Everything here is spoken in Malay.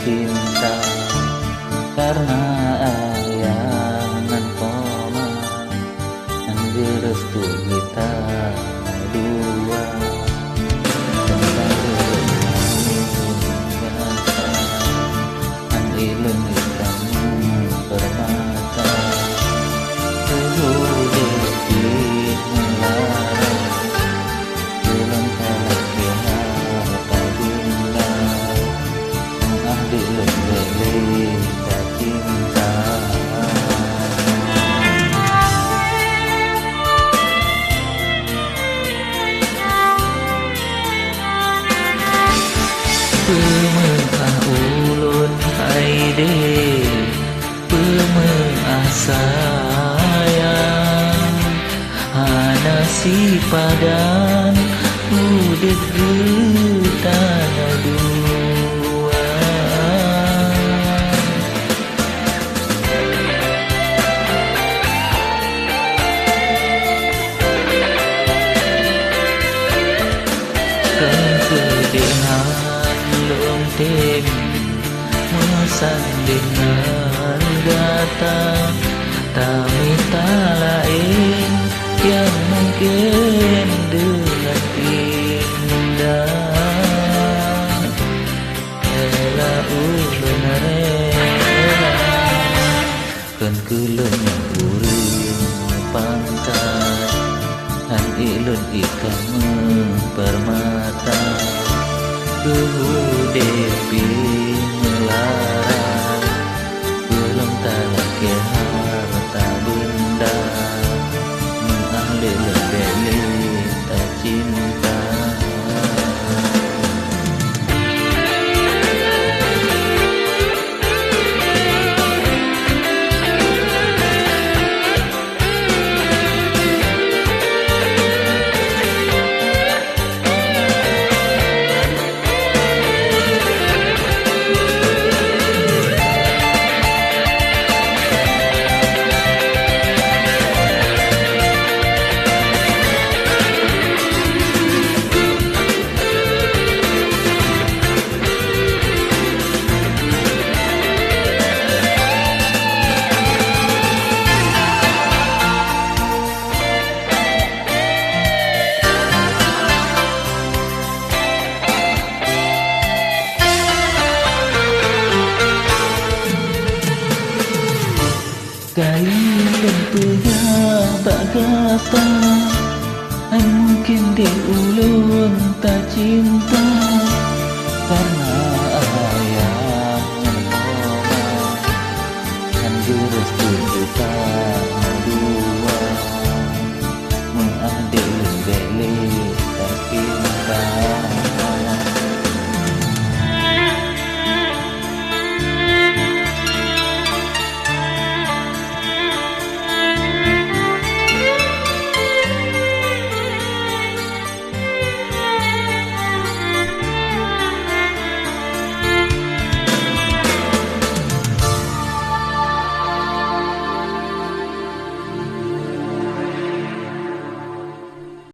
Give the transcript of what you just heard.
cinta karena ayanan koma restu kita dua tentang ilun hitam permata Pemengah ulun haide Pemengah sayang Hana si padan Udeg getana dua Kepedihan lonteng mesan dengan datang tamita lain yang mungkin dengan indah ela ulun rela kan kulun yang uring pantai han ilun ikan permata depi melarang belum talaki harta benda mengalir lebih tak cinta Kailun punya bagata mungkin di ulun tak cinta.